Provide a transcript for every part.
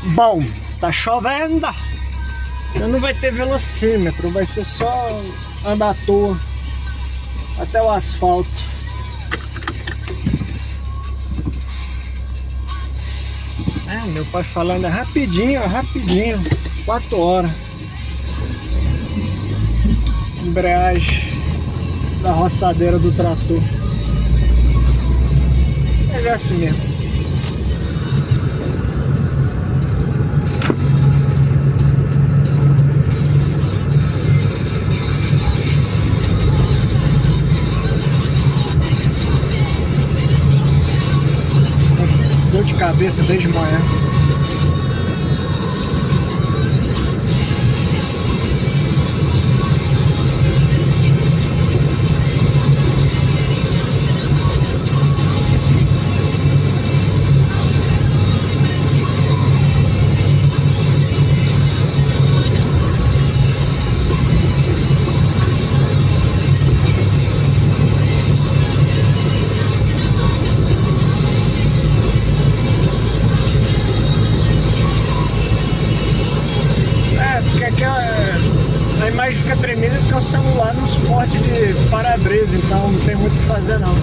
Bom, tá chovendo, não vai ter velocímetro, vai ser só andar à toa até o asfalto. Meu pai falando, é rapidinho, 4 horas. Embreagem da roçadeira do trator. É assim mesmo. Dor de cabeça desde manhã. A imagem fica tremenda porque o celular não suporte de para-brisa, então não tem muito o que fazer não.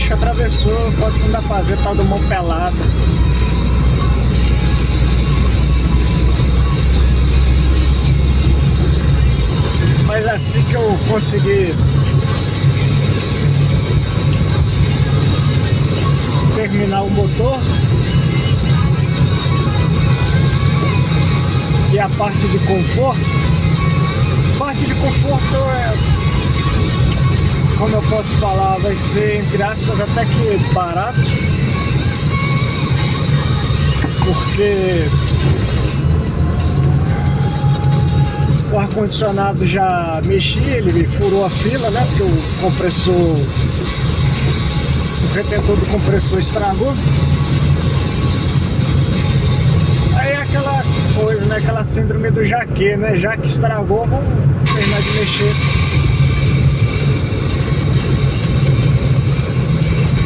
Atravessou, só que não dá pra ver, tá do mão pelado. Mas assim que eu conseguir terminar o motor e a parte de conforto, como eu posso falar, vai ser, entre aspas, até que barato, porque o ar-condicionado já mexi, ele furou a fila, né? Porque o retentor do compressor estragou. Aí é aquela coisa, né? Aquela síndrome do jaque, né? Já que estragou, vamos terminar de mexer.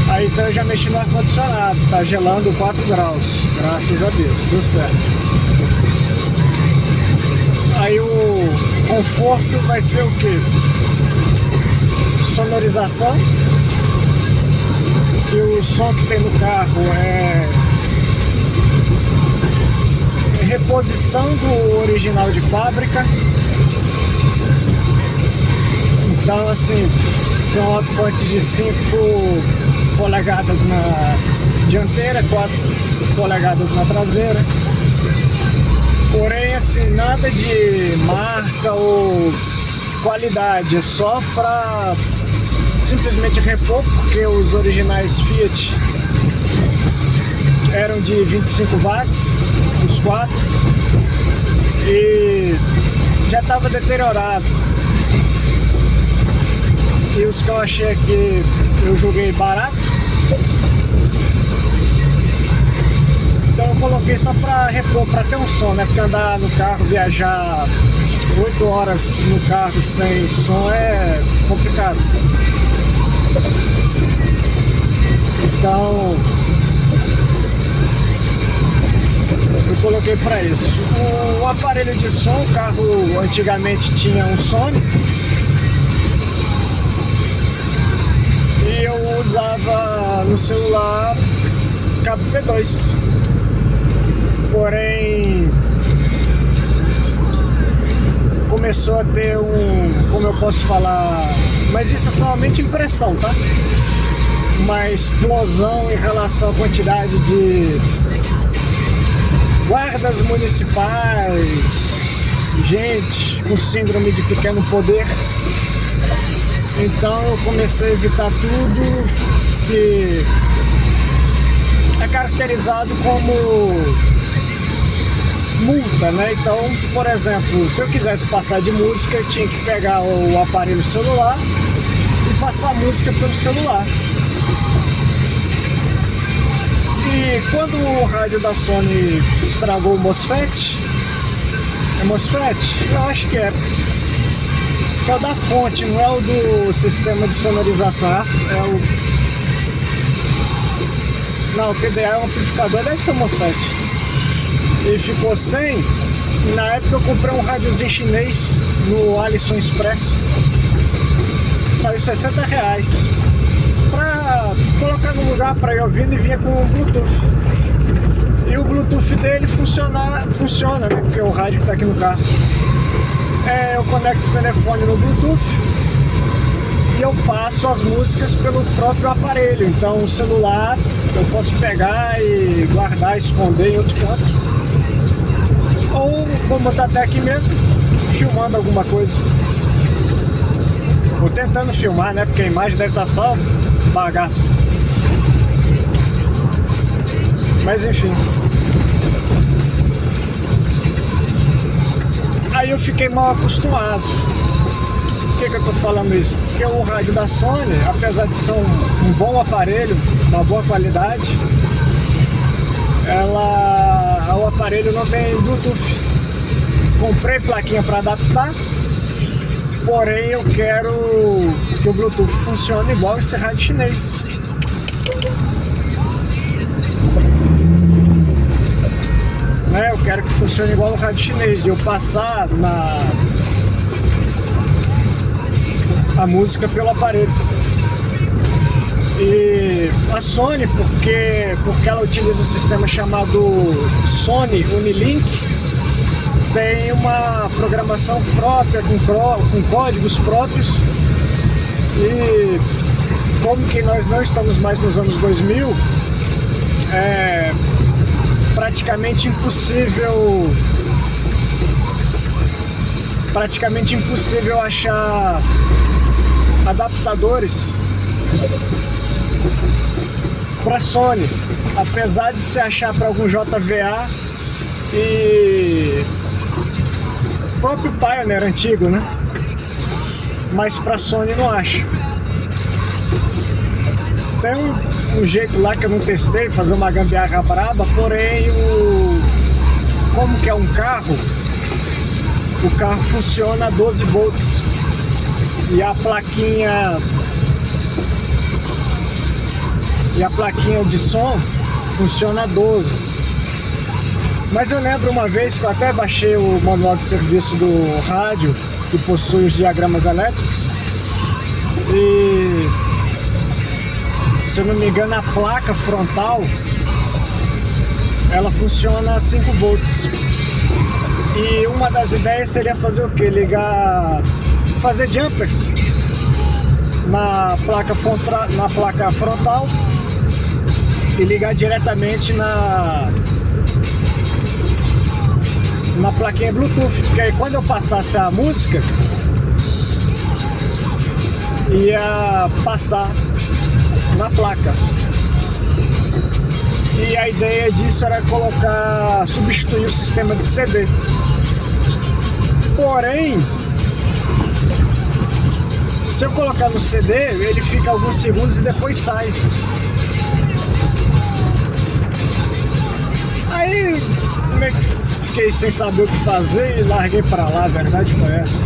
Aí então eu já mexi no ar-condicionado, tá gelando 4 graus, graças a Deus, deu certo. Aí o conforto vai ser o que? Sonorização, que o som que tem no carro é reposição do original de fábrica. Então assim, são alto-falantes de 5 polegadas na dianteira, 4 polegadas na traseira. Porém, assim, nada de marca ou qualidade, é só para simplesmente repor, porque os originais Fiat eram de 25 watts, os 4, e já estava deteriorado. E os que eu achei aqui, eu julguei barato. Então eu coloquei só pra repor, pra ter um som, né? Porque andar no carro, viajar 8 horas no carro sem som é complicado. Então eu coloquei pra isso. O aparelho de som, o carro antigamente tinha um Sony. E eu usava no celular cabo P2. Porém, começou a ter como eu posso falar, mas isso é somente impressão, tá? uma explosão em relação à quantidade de guardas municipais, gente com síndrome de pequeno poder. Então eu comecei a evitar tudo que é caracterizado como multa, né? Então, por exemplo, se eu quisesse passar de música, eu tinha que pegar o aparelho celular e passar música pelo celular. E quando o rádio da Sony estragou o MOSFET, é MOSFET? Eu acho que é. É o da fonte, não é o do sistema de sonorização, é o... Não, o TDA é um amplificador, deve ser o MOSFET. E ficou sem. Na época eu comprei um rádiozinho chinês no Alisson Express. Saiu R$60 pra colocar no lugar pra ir ouvindo, e vinha com o Bluetooth. E o Bluetooth dele funciona, né? Porque o rádio que tá aqui no carro. Eu conecto o telefone no Bluetooth e eu passo as músicas pelo próprio aparelho. Então o celular eu posso pegar e guardar, esconder em outro canto. Ou, como tá até aqui mesmo, filmando alguma coisa. Ou tentando filmar, né? Porque a imagem deve estar só bagaço. Mas enfim. Aí eu fiquei mal acostumado. Por que eu tô falando isso? Porque o rádio da Sony, apesar de ser um bom aparelho, uma boa qualidade, o aparelho não tem Bluetooth. Comprei plaquinha para adaptar, porém eu quero que o Bluetooth funcione igual esse rádio chinês. Eu quero que funcione igual o rádio chinês, e eu passar a música pelo aparelho. E a Sony, porque ela utiliza um sistema chamado Sony Unilink, tem uma programação própria, com códigos próprios. E como que nós não estamos mais nos anos 2000, é praticamente impossível achar adaptadores para Sony, apesar de se achar para algum JVA e próprio Pioneer antigo, né? Mas para Sony não acho. Tem um jeito lá que eu não testei, fazer uma gambiarra braba, porém como que é um carro, o carro funciona a 12 volts e a plaquinha de som funciona a 12. Mas eu lembro uma vez que eu até baixei o manual de serviço do rádio, que possui os diagramas elétricos, e se eu não me engano a placa frontal ela funciona a 5 volts. E uma das ideias seria fazer o que? Fazer jumpers na placa frontal e ligar diretamente na plaquinha Bluetooth, porque aí quando eu passasse a música ia passar na placa. E a ideia disso era substituir o sistema de CD. Porém, se eu colocar no CD, ele fica alguns segundos e depois sai. Aí meio que fiquei sem saber o que fazer e larguei pra lá, a verdade foi essa.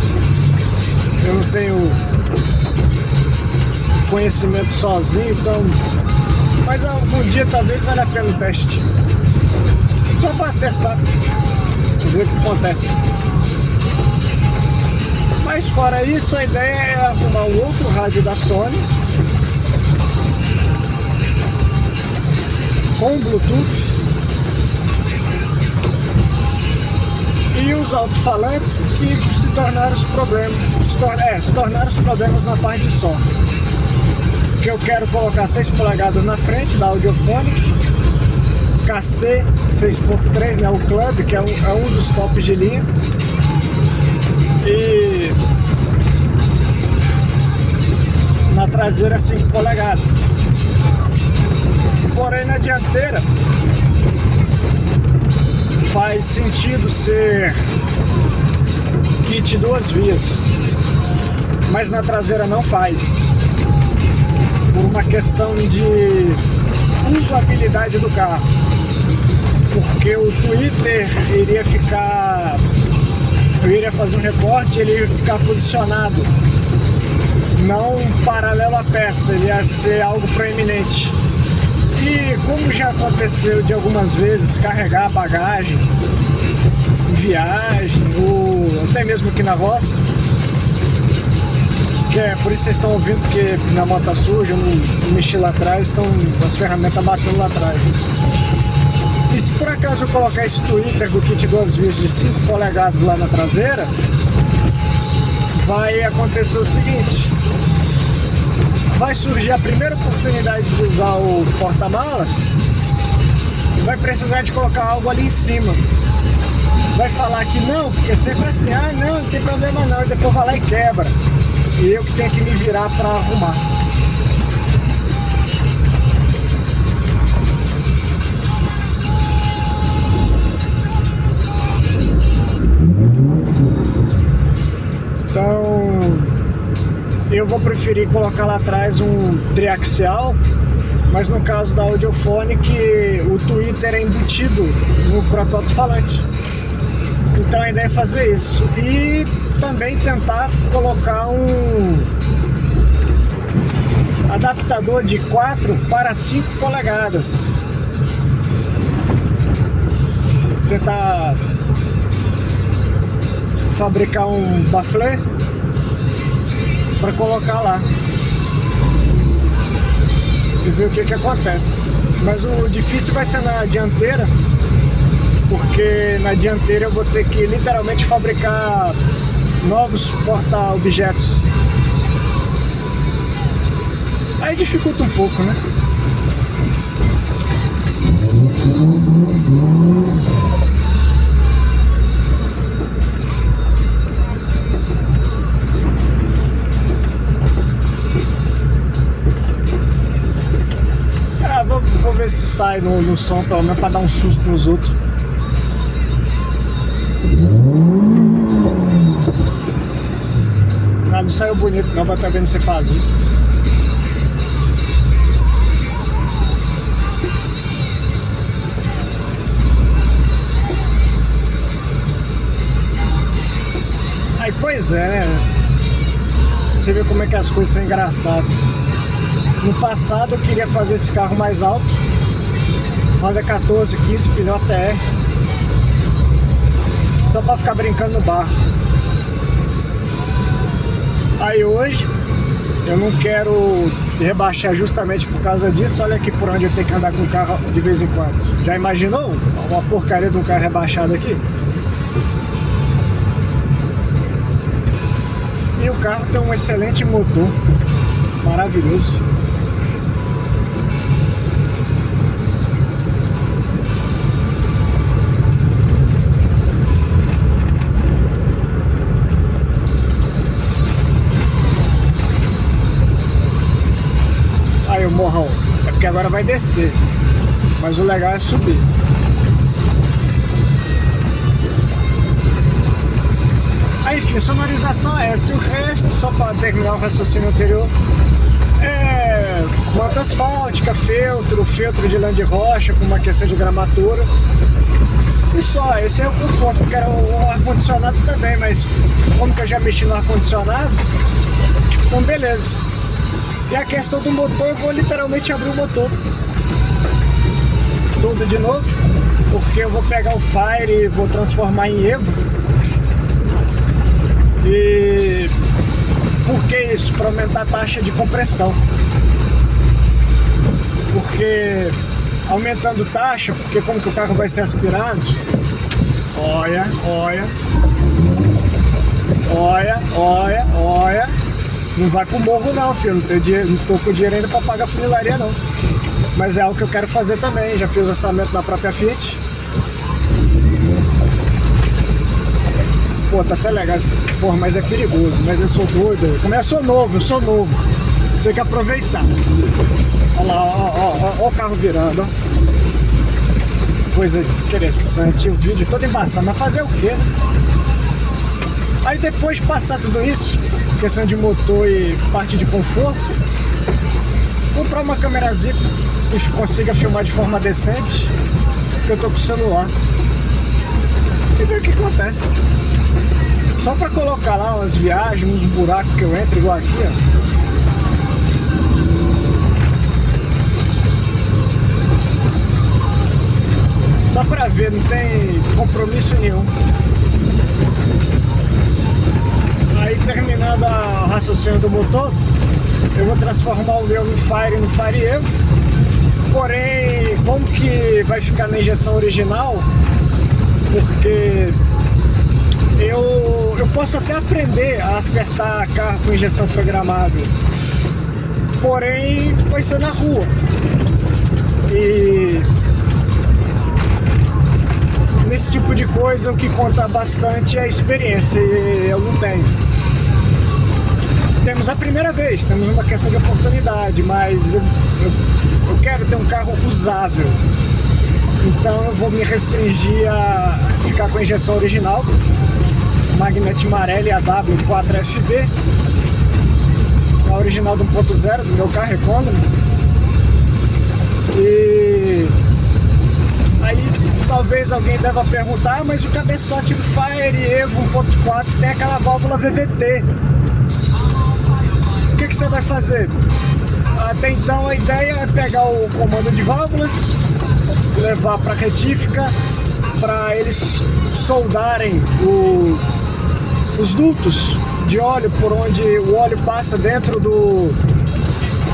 Eu não tenho conhecimento sozinho, então... Mas algum dia talvez valha a pena o teste. Só para testar, ver o que acontece. Mas fora isso, a ideia é arrumar um outro rádio da Sony com Bluetooth e os alto-falantes que se tornaram os problemas na parte de som. porque eu quero colocar 6 polegadas na frente da Audiofonic, KC 6.3, né, o Club, que é um dos tops de linha, e na traseira 5 polegadas. Porém, na dianteira faz sentido ser kit 2 vias, mas na traseira não faz, por uma questão de usabilidade do carro, porque o Twitter iria ficar, eu iria fazer um recorte, ele ia ficar posicionado não paralelo à peça, ele ia ser algo proeminente. E como já aconteceu de algumas vezes carregar bagagem em viagem, ou até mesmo aqui na roça, que é por isso vocês estão ouvindo, porque minha moto tá suja, eu não mexi lá atrás, estão as ferramentas batendo lá atrás. E se por acaso eu colocar esse Twitter do kit 2 vias de 5 polegadas lá na traseira, vai acontecer o seguinte: vai surgir a primeira oportunidade de usar o porta-malas, vai precisar de colocar algo ali em cima. Vai falar que não, porque sempre assim, ah não, não tem problema não, e depois vai lá e quebra. E eu que tenho que me virar para arrumar. Então eu vou preferir colocar lá atrás um triaxial, mas no caso da Audiofonic o Twitter é embutido no próprio alto-falante. Então a ideia é fazer isso e também tentar colocar um adaptador de 4 para 5 polegadas. Tentar fabricar um baflé para colocar lá e ver o que acontece. Mas o difícil vai ser na dianteira, porque na dianteira eu vou ter que literalmente fabricar novos porta-objetos. Aí dificulta um pouco, né? Vou ver se sai no som, pelo menos para dar um susto nos outros. Não saiu bonito não, mas tá vendo você fazer. Aí, pois é, né? Você vê como é que as coisas são engraçadas. No passado eu queria fazer esse carro mais alto, Honda 1415, pneu ATR, só pra ficar brincando no barro. Aí hoje eu não quero rebaixar justamente por causa disso. Olha aqui por onde eu tenho que andar com o carro de vez em quando. Já imaginou uma porcaria de um carro rebaixado aqui? E o carro tem um excelente motor, maravilhoso. Aí o morrão, é porque agora vai descer, mas o legal é subir. Aí, enfim, sonorização é essa, e o resto, só para terminar o raciocínio anterior, é manta asfáltica, feltro de lã de rocha com uma questão de gramatura. E só, esse é o conforto, porque era o ar-condicionado também, mas como que eu já mexi no ar-condicionado, então beleza. E a questão do motor, eu vou literalmente abrir o motor tudo de novo, porque eu vou pegar o Fire e vou transformar em Evo. E por que isso? Para aumentar a taxa de compressão. Porque aumentando taxa, porque como que o carro vai ser aspirado, olha, Não vai pro morro não, filho. Não tenho dinheiro, não tô com dinheiro ainda pra pagar a funilaria não. Mas é algo que eu quero fazer também. Já fiz orçamento na própria Fiat. Pô, tá até legal. Porra, mas é perigoso. Mas eu sou doido. Como eu sou novo. Tem que aproveitar. Olha lá, ó o carro virando, ó. Coisa interessante. O vídeo todo embaçado. Mas fazer o quê, né? Aí depois de passar tudo isso, questão de motor e parte de conforto, comprar uma câmerazinha que consiga filmar de forma decente, porque eu tô com o celular, e ver o que acontece. Só pra colocar lá umas viagens, uns buracos que eu entro, igual aqui, ó. Só pra ver, não tem compromisso nenhum. Aí, terminando o raciocínio do motor, eu vou transformar o meu no Fire Evo. Porém, como que vai ficar na injeção original? Porque eu posso até aprender a acertar carro com injeção programável, porém vai ser na rua. E nesse tipo de coisa o que conta bastante é a experiência, e eu não tenho. Temos a primeira vez, temos uma questão de oportunidade, mas eu quero ter um carro usável. Então eu vou me restringir a ficar com a injeção original, Magnete Marelli AW4FB, a original do 1.0 do meu carro Economy. E aí talvez alguém deva perguntar, mas o cabeçote do Fire Evo 1.4 tem aquela válvula VVT. O que você vai fazer? Até então a ideia é pegar o comando de válvulas, levar para a retífica, para eles soldarem os dutos de óleo, por onde o óleo passa dentro do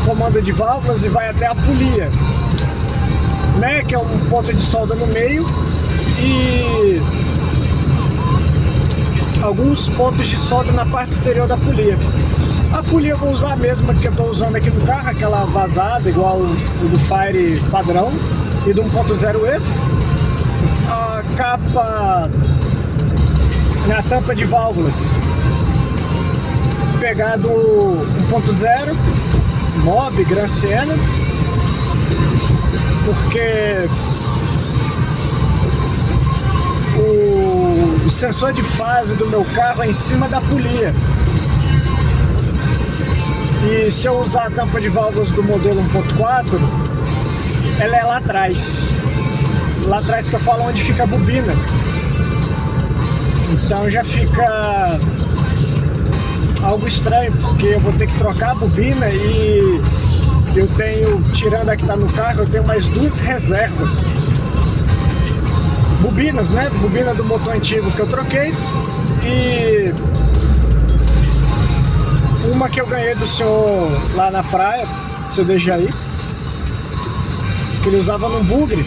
comando de válvulas e vai até a polia, né, que é um ponto de solda no meio, e alguns pontos de solda na parte exterior da polia. A polia eu vou usar a mesma que eu estou usando aqui no carro, aquela vazada igual o do Fire padrão e do 1.0 Evo. A capa na tampa de válvulas, pegar do 1.0 Mob Gran Siena, porque o sensor de fase do meu carro é em cima da polia. E se eu usar a tampa de válvulas do modelo 1.4, ela é lá atrás. Lá atrás que eu falo onde fica a bobina. Então já fica algo estranho, porque eu vou ter que trocar a bobina e eu tenho, tirando a que está no carro, eu tenho mais duas reservas. Bobinas, né? Bobina do motor antigo que eu troquei e uma que eu ganhei do senhor lá na praia, CD Jair, que ele usava num bugre,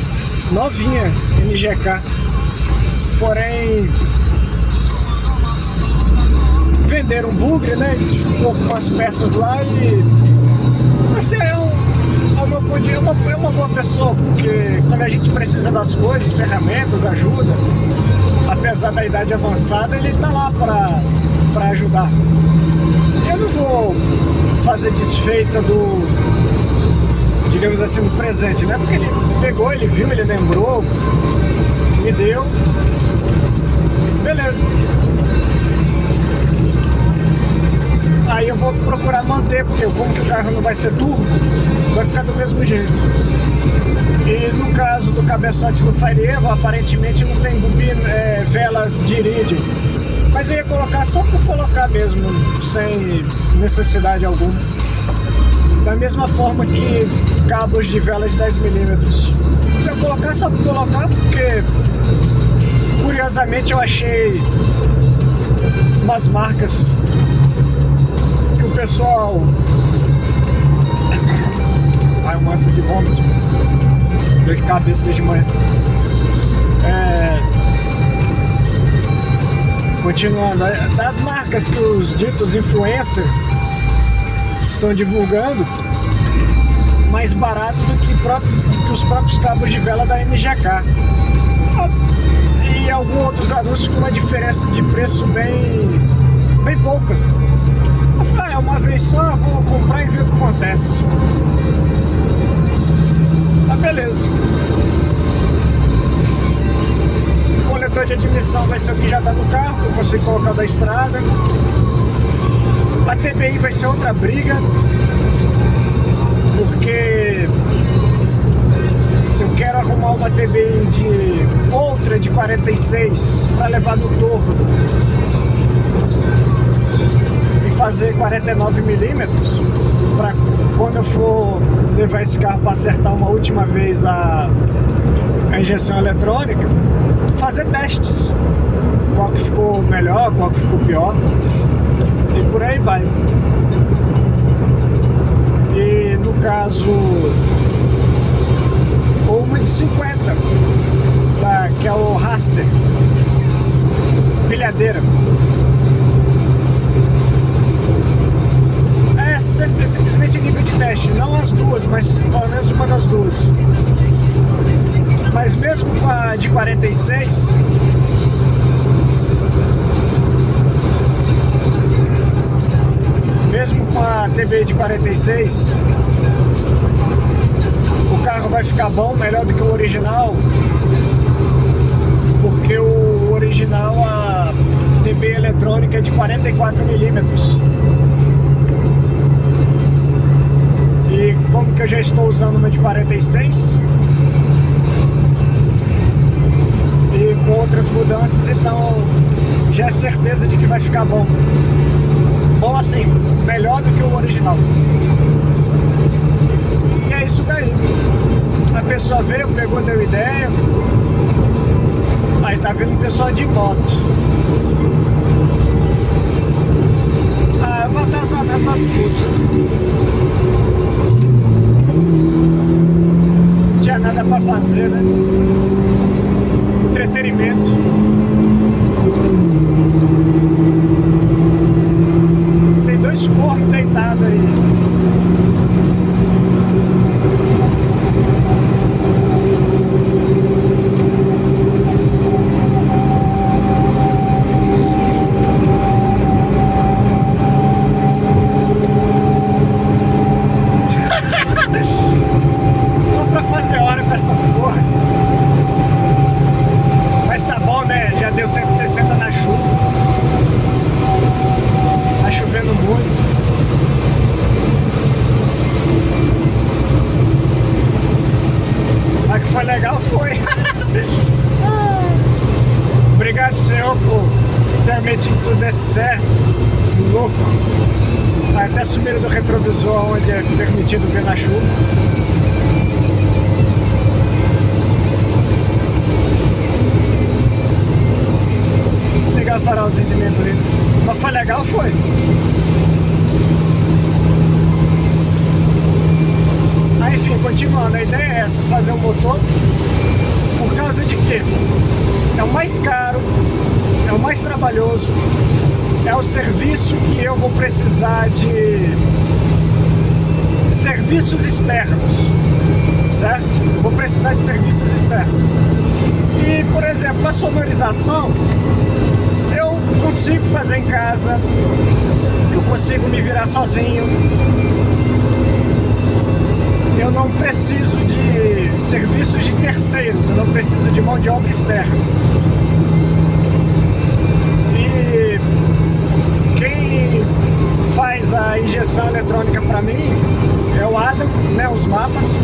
novinha, NGK. Porém, venderam um bugre, né? Ficou com umas peças lá e você é uma boa pessoa, porque quando a gente precisa das coisas, ferramentas, ajuda, apesar da idade avançada, ele tá lá pra ajudar. Eu não vou fazer desfeita do, digamos assim, do presente, né? Porque ele pegou, ele viu, ele lembrou, me deu, beleza. Aí eu vou procurar manter, porque como que o carro não vai ser turbo, vai ficar do mesmo jeito. E no caso do cabeçote do Fire Evo, aparentemente não tem bobina, velas de irídio. Mas eu ia colocar só por colocar mesmo, sem necessidade alguma. Da mesma forma que cabos de vela de 10mm. Eu ia colocar só por colocar, porque curiosamente eu achei umas marcas que o pessoal... Ai, uma ânsia de vômito. Dor de cabeça desde manhã. Continuando, das marcas que os ditos influencers estão divulgando, mais barato do que os próprios cabos de vela da MGK. E alguns outros anúncios com uma diferença de preço bem pouca. Eu falei, uma vez só, vou comprar e ver o que acontece. Tá, beleza. O coletor de admissão vai ser o que já tá no carro, que eu consigo colocar da estrada. A TBI vai ser outra briga, porque eu quero arrumar uma TBI outra de 46 para levar no torno e fazer 49mm para quando eu for levar esse carro para acertar uma última vez a injeção eletrônica, fazer testes, qual que ficou melhor, qual que ficou pior, e por aí vai. E no caso, ou uma de 50, que é o Raster, pilhadeira. É simplesmente nível de teste, não as duas, mas pelo menos uma das duas. Mas mesmo com a de 46, mesmo com a TBI de 46, o carro vai ficar bom, melhor do que o original, porque o original, a TBI eletrônica é de 44mm. E como que eu já estou usando uma de 46 e com outras mudanças, então já é certeza de que vai ficar bom. Bom assim, melhor do que o original. E é isso daí. A pessoa veio, pegou, deu ideia. Aí tá vindo o pessoal de moto. Ah, eu vou atazar nessas putas. Não tinha nada pra fazer, né? Entretenimento. Tem dois corpos deitados aí. Permitir que tudo desse certo, louco. Até sumiram do retrovisor onde é permitido ver na chuva. Ligar o farolzinho de neblina. Mas foi legal, foi. Aí, enfim, continuando, a ideia é essa, fazer o motor. Por causa de quê? É o mais caro, é o mais trabalhoso, é o serviço que eu vou precisar de serviços externos, certo? Vou precisar de serviços externos. E, por exemplo, a sonorização eu consigo fazer em casa, eu consigo me virar sozinho. Eu não preciso de serviços de terceiros, eu não preciso de mão de obra externa. E quem faz a injeção eletrônica para mim é o Adam, né, os mapas.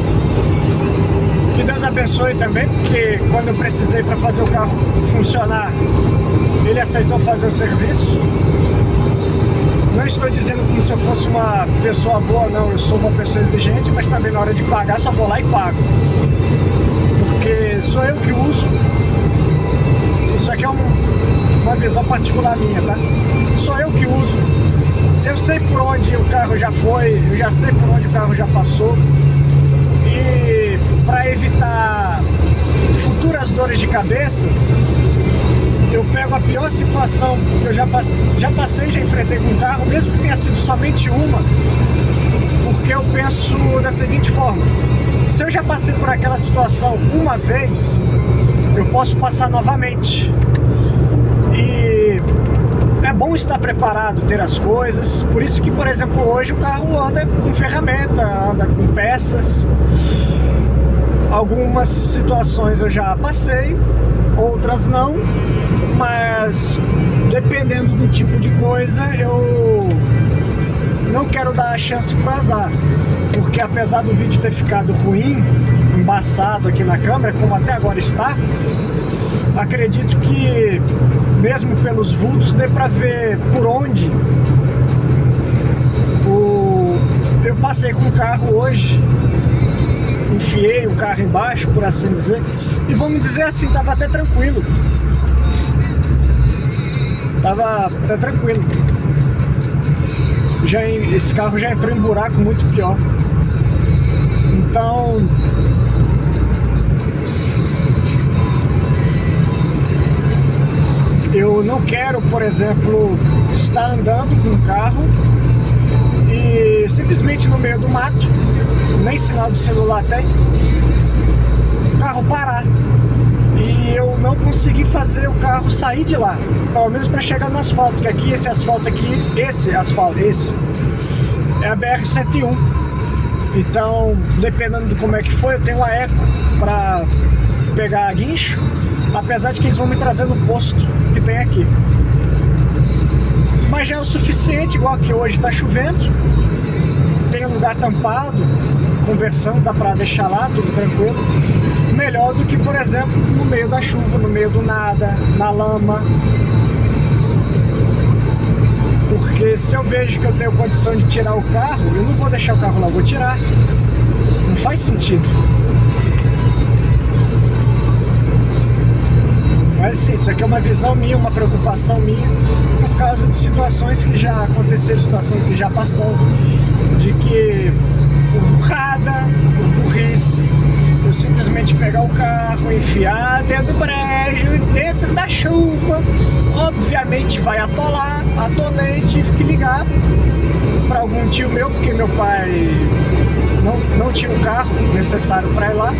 Que Deus abençoe também, porque quando eu precisei para fazer o carro funcionar, ele aceitou fazer o serviço. Não estou dizendo como se eu fosse uma pessoa boa, não, eu sou uma pessoa exigente, mas também na hora de pagar só vou lá e pago. Porque sou eu que uso. Isso aqui é uma visão particular minha, tá? Sou eu que uso. Eu sei por onde o carro já foi, eu já sei por onde o carro já passou. E para evitar futuras dores de cabeça, eu pego a pior situação que eu já passei, já enfrentei com o carro, mesmo que tenha sido somente uma, porque eu penso da seguinte forma: se eu já passei por aquela situação uma vez, eu posso passar novamente. E é bom estar preparado, ter as coisas. Por isso que, por exemplo, hoje o carro anda com ferramenta, anda com peças. Algumas situações eu já passei, outras não, mas dependendo do tipo de coisa, eu não quero dar a chance pro azar, porque apesar do vídeo ter ficado ruim, embaçado aqui na câmera, como até agora está, acredito que mesmo pelos vultos dê pra ver por onde eu passei com o carro hoje. Enfiei o carro embaixo, por assim dizer, e vamos dizer assim, tava até tranquilo. Tava até tranquilo. Esse carro já entrou em buraco muito pior. Então, eu não quero, por exemplo, estar andando com um carro e simplesmente no meio do mato, nem sinal de celular tem, o carro parar e eu não conseguir fazer o carro sair de lá, pelo menos para chegar no asfalto, que aqui esse asfalto é a BR-101. Então, dependendo de como é que foi, eu tenho uma Eco para pegar guincho, apesar de que eles vão me trazer no posto que tem aqui. Mas já é o suficiente, igual que hoje está chovendo, tem um lugar tampado, conversando, dá pra deixar lá, tudo tranquilo. Melhor do que, por exemplo, no meio da chuva, no meio do nada, na lama. Porque se eu vejo que eu tenho condição de tirar o carro, eu não vou deixar o carro lá, eu vou tirar. Não faz sentido. Mas sim, isso aqui é uma visão minha, uma preocupação minha, por causa de situações que já aconteceram, situações que já passaram, de que por burrada, por burrice, eu simplesmente pegar o carro, enfiar dentro do brejo, dentro da chuva, obviamente vai atolar, atolei, tive que ligar para algum tio meu, porque meu pai não tinha o carro necessário para ir lá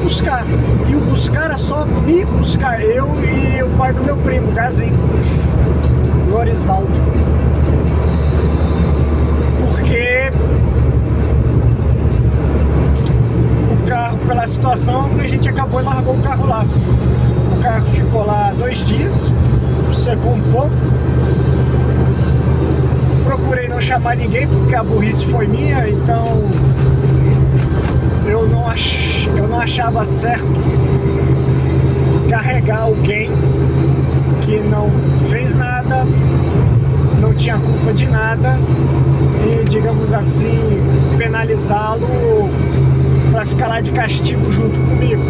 buscar. E o buscar era só me buscar, eu e o pai do meu primo, Gazinho, Lorisvaldo. Porque o carro, pela situação, a gente acabou e largou o carro lá. O carro ficou lá 2 dias, secou um pouco. Procurei não chamar ninguém, porque a burrice foi minha, então eu não achava certo carregar alguém que não fez nada, não tinha culpa de nada e, digamos assim, penalizá-lo para ficar lá de castigo junto comigo.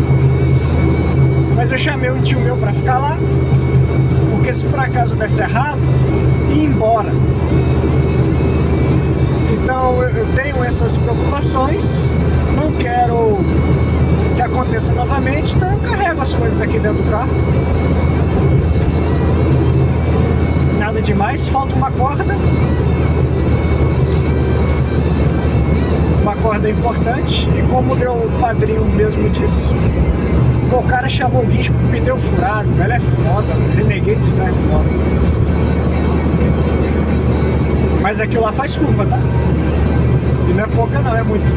Mas eu chamei um tio meu para ficar lá, porque se por acaso desse errado, ia embora. Então eu tenho essas preocupações, não quero que aconteça novamente, então eu carrego as coisas aqui dentro do carro. Nada demais, falta uma corda. Uma corda importante, e como o meu padrinho mesmo disse, o cara chamou o guincho pro pneu furado, velho, é foda, Renegade é foda. Mas aquilo lá faz curva, tá? E não é pouca não, é muito.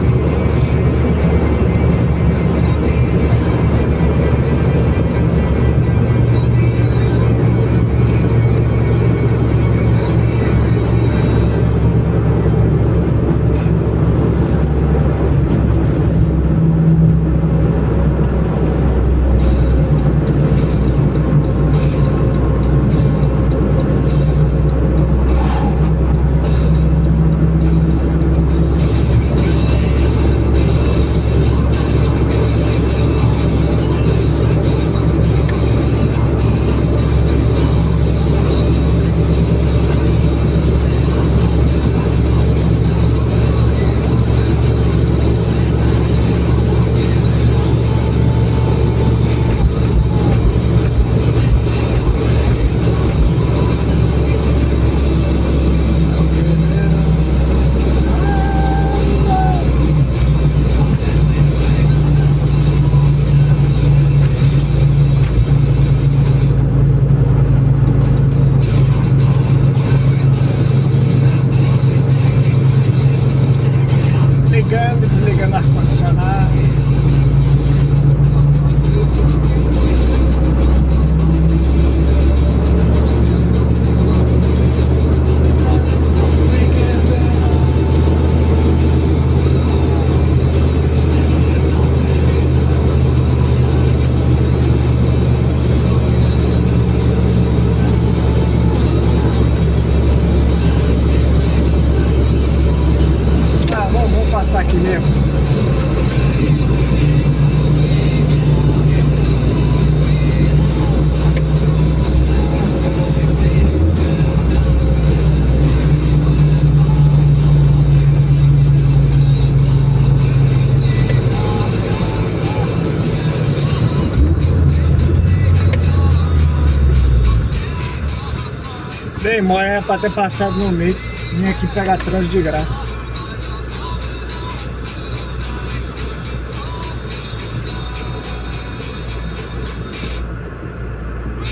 Teimó é pra ter passado no meio. Vim aqui pegar trânsito de graça.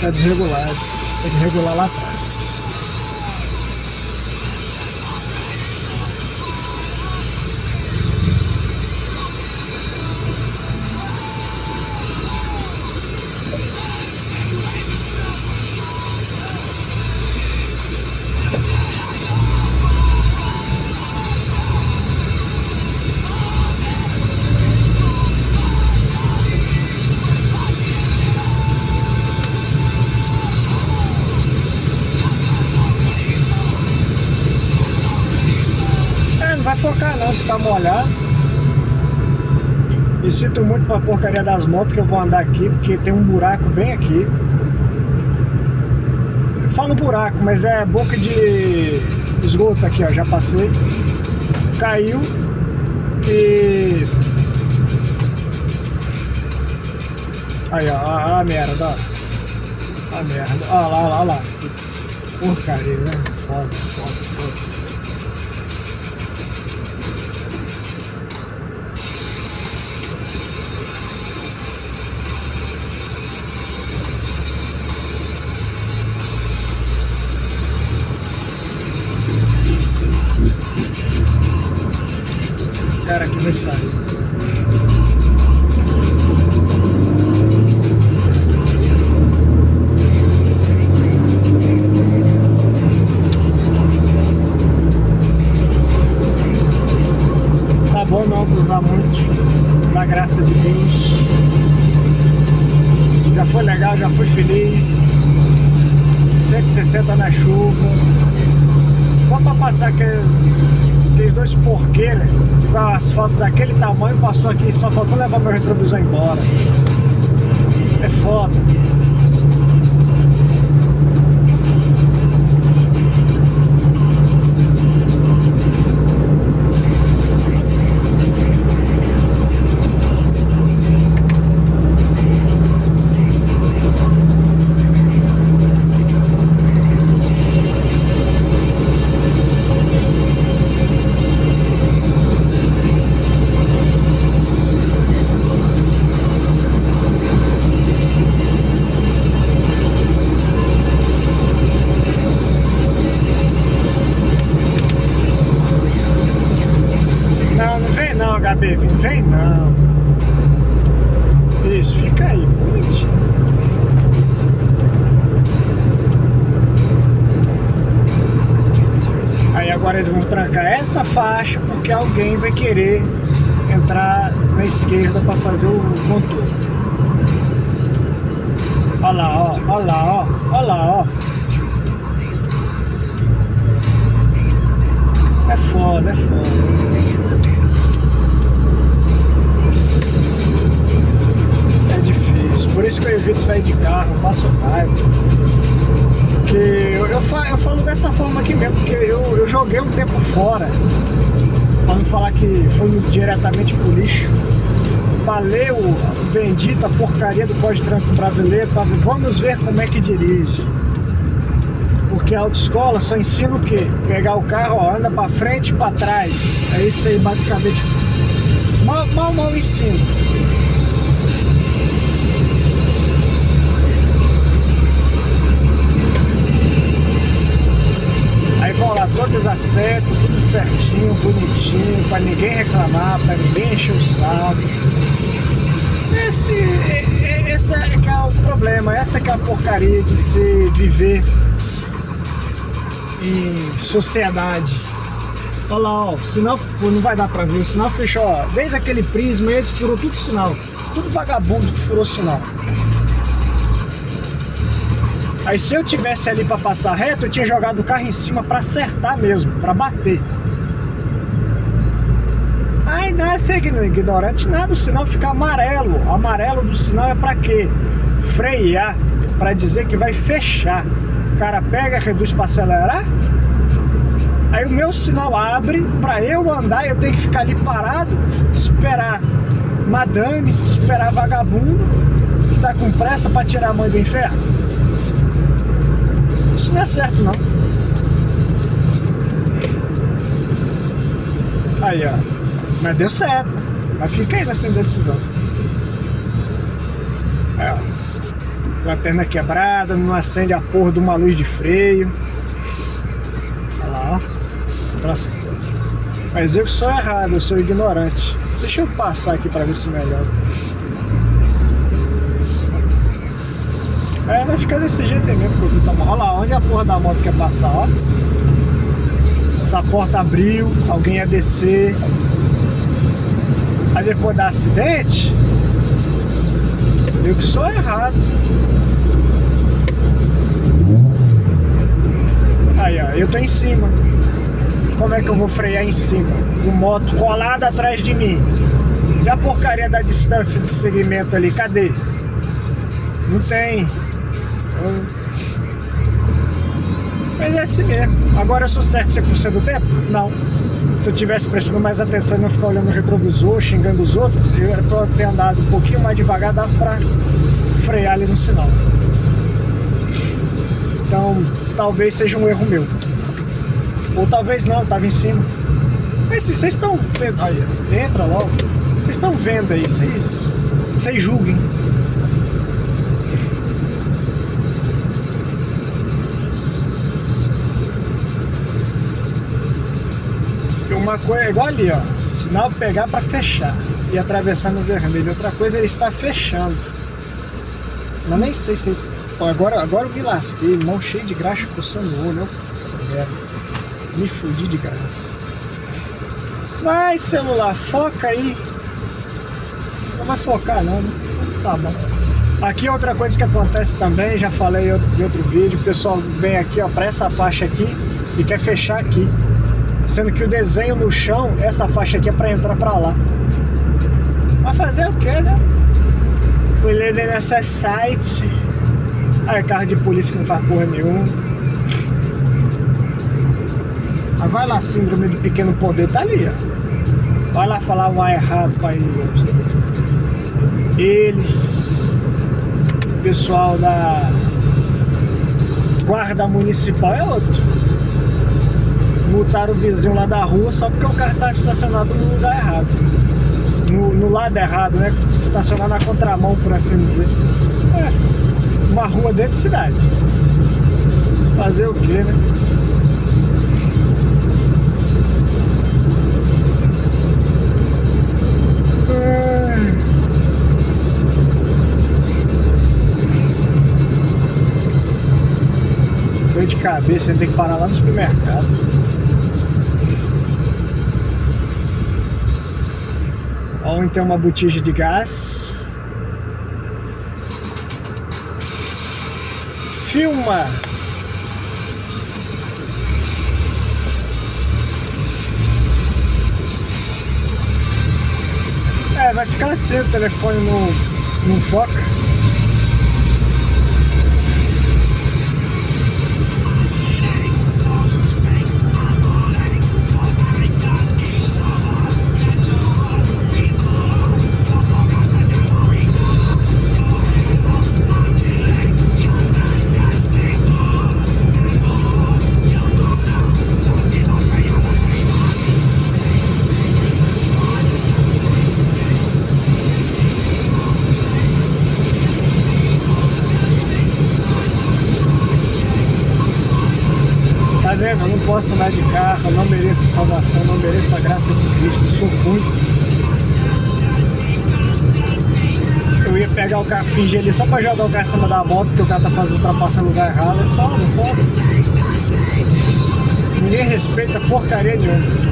Tá desregulado. Tem que regular lá atrás. Não vai focar não, que tá molhado. E sinto muito pra porcaria das motos que eu vou andar aqui, porque tem um buraco bem aqui. Eu falo buraco, mas é boca de esgoto aqui, ó, já passei. Caiu e... Aí, ó, a merda, ó. A merda, ó lá, ó lá. Porcaria, né? Foda, foda, foda. Cara, aqui vai sair. Tá bom não abusar muito da graça de Deus. Já foi legal, já fui feliz. 160 na chuva. Só pra passar aqueles dois porqueiros, com asfalto daquele tamanho, passou aqui, só faltou levar meu retrovisor embora. É foda. HB, vem não. Isso, fica aí, bonitinho. Aí agora eles vão trancar essa faixa porque alguém vai querer entrar na esquerda para fazer o contorno. Olha lá, ó, olha lá, ó, olha lá, ó. É foda, é foda. Por isso que eu evito sair de carro, passo raiva. Porque eu falo dessa forma aqui mesmo, porque eu joguei um tempo fora, pra não falar que fui diretamente pro lixo, pra ler o bendita porcaria do Código de Trânsito Brasileiro, pra vamos ver como é que dirige. Porque a autoescola só ensina o quê? Pegar o carro, ó, anda pra frente e pra trás. É isso aí, basicamente. Mal ensino. Aí vão lá, todas as setas, tudo certinho, bonitinho, pra ninguém reclamar, pra ninguém encher o saco. Esse é que é o problema, essa que é a porcaria de se viver em sociedade. Olha lá, ó, o sinal não vai dar pra ver, o sinal fechou, ó, desde aquele prisma, esse furou tudo sinal, tudo vagabundo que furou sinal. Aí se eu tivesse ali pra passar reto, eu tinha jogado o carro em cima pra acertar mesmo, pra bater. Aí não é ser ignorante nada, o sinal fica amarelo. O amarelo do sinal é pra quê? Frear, pra dizer que vai fechar. O cara pega, reduz pra acelerar. Aí o meu sinal abre, pra eu andar, eu tenho que ficar ali parado, esperar madame, esperar vagabundo, que tá com pressa pra tirar a mãe do inferno. Isso não é certo, não. Aí, ó. Mas deu certo. Mas fica aí nessa indecisão. Aí, ó. Lanterna quebrada, não acende a porra de uma luz de freio. Olha lá, ó. Próximo. Mas eu sou errado, eu sou ignorante. Deixa eu passar aqui pra ver se melhora. É, vai ficar desse jeito aí mesmo que eu vi. Olha lá, onde a porra da moto quer passar, ó. Essa porta abriu, alguém ia descer. Aí depois do acidente, eu que sou errado. Aí, ó, eu tô em cima. Como é que eu vou frear em cima? Com moto colada atrás de mim. E a porcaria da distância de segmento ali, cadê? Não tem. Mas é assim mesmo. Agora eu sou certo 100% do tempo? Não. Se eu tivesse prestando mais atenção e não ficar olhando no retrovisor, xingando os outros, eu era pra ter andado um pouquinho mais devagar, dava pra frear ali no sinal. Então, talvez seja um erro meu. Ou talvez não, eu tava em cima. Mas se vocês estão vendo... Aí, entra logo. Vocês estão vendo aí, vocês julguem. Uma coisa é igual ali, ó. Sinal pegar pra fechar e atravessar no vermelho. Outra coisa, ele está fechando. Mas nem sei se... Agora eu me lasquei, mão cheia de graxa coçando o olho. Me fudi de graça. Mas celular, foca aí. Você não vai focar não, né? Tá bom. Aqui outra coisa que acontece também, já falei em outro vídeo. O pessoal vem aqui, ó, pra essa faixa aqui e quer fechar aqui. Sendo que o desenho no chão, essa faixa aqui é pra entrar pra lá. Mas fazer o que, né? Fui ler nessa site. Aí carro de polícia que não faz porra nenhuma. Mas vai lá, síndrome do pequeno poder, tá ali, ó. Vai lá falar um errado pra eles. Eles, o pessoal da guarda municipal é outro. Multaram o vizinho lá da rua só porque o carro estava estacionado no lugar errado. No lado errado, né? Estacionar na contramão, por assim dizer. É, uma rua dentro de cidade. Fazer o que, né? Dor de cabeça, tem que parar lá no supermercado. Ou então uma botija de gás. Filma. É, vai ficar assim, o telefone não foca. Eu não posso andar de carro, eu não mereço a salvação, não mereço a graça de Cristo, eu sou ruim. Eu ia pegar o carro, fingir ali só pra jogar o carro em cima da moto, porque o cara tá fazendo ultrapassar no lugar errado. É foda. Ninguém respeita porcaria nenhuma.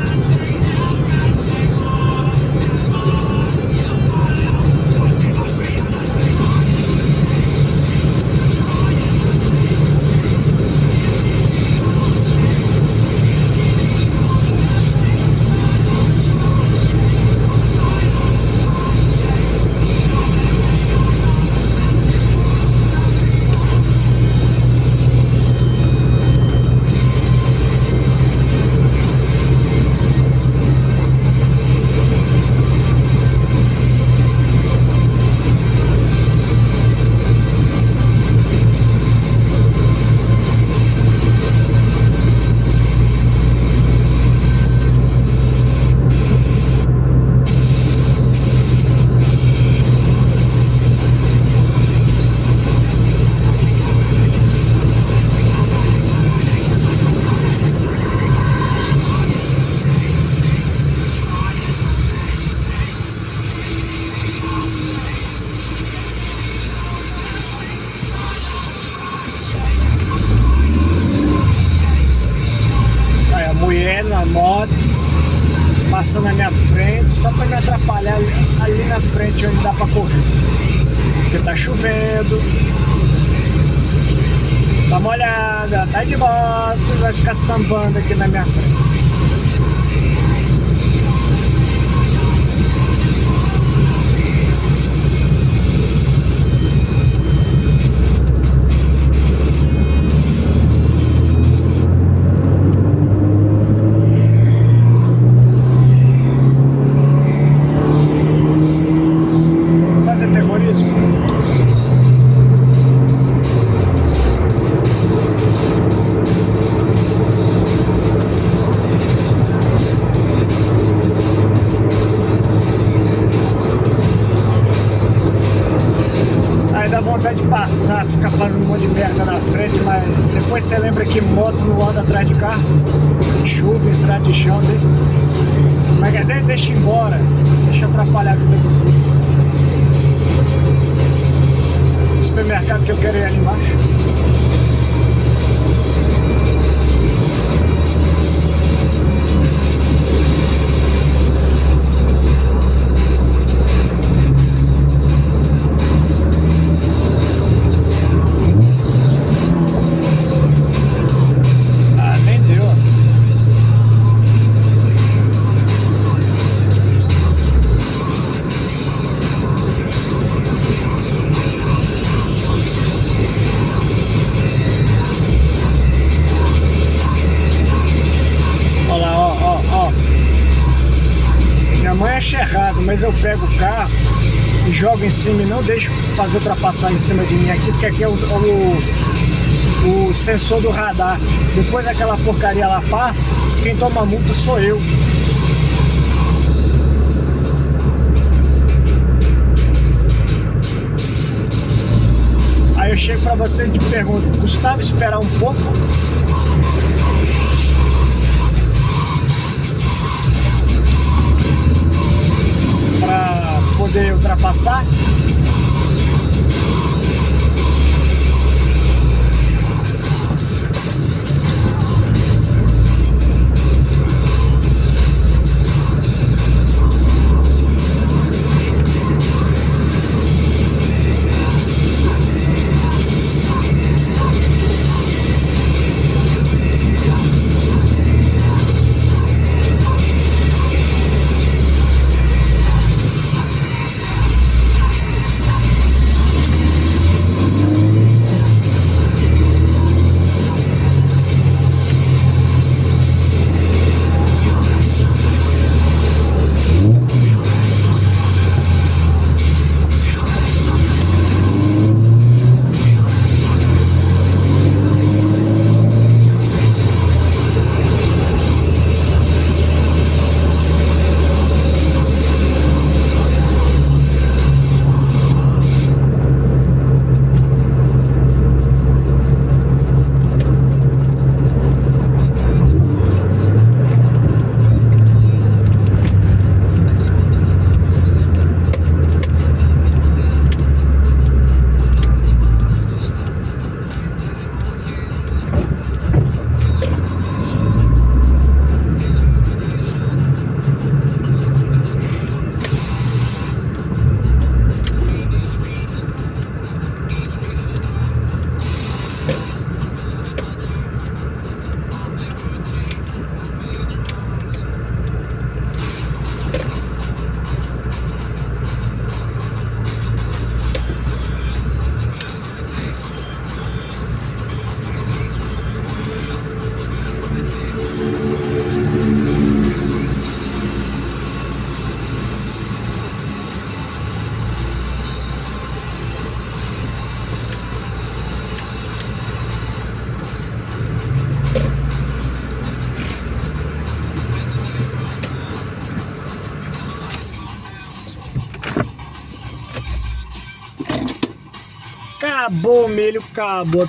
a moto passando na minha frente, só pra me atrapalhar ali na frente onde dá pra correr. Porque tá chovendo, tá molhada, tá de moto, vai ficar sambando aqui na minha frente. Terrorismo. Aí dá vontade de passar, ficar fazendo um monte de merda na frente, mas depois você lembra que moto não anda atrás de carro, chuva, estrada de chão, mas deixa embora, deixa atrapalhar a vida dos outros. Supermercado que eu quero ir ali embaixo. Ah, nem deu. Minha mãe acha errado, mas eu pego o carro e jogo em cima e não deixo fazer ultrapassagem em cima de mim aqui, porque aqui é o sensor do radar. Depois daquela porcaria lá passa, quem toma multa sou eu. Aí eu chego pra você e te pergunto, Gustavo, esperar um pouco? Para poder ultrapassar. Acabou o milho, acabou.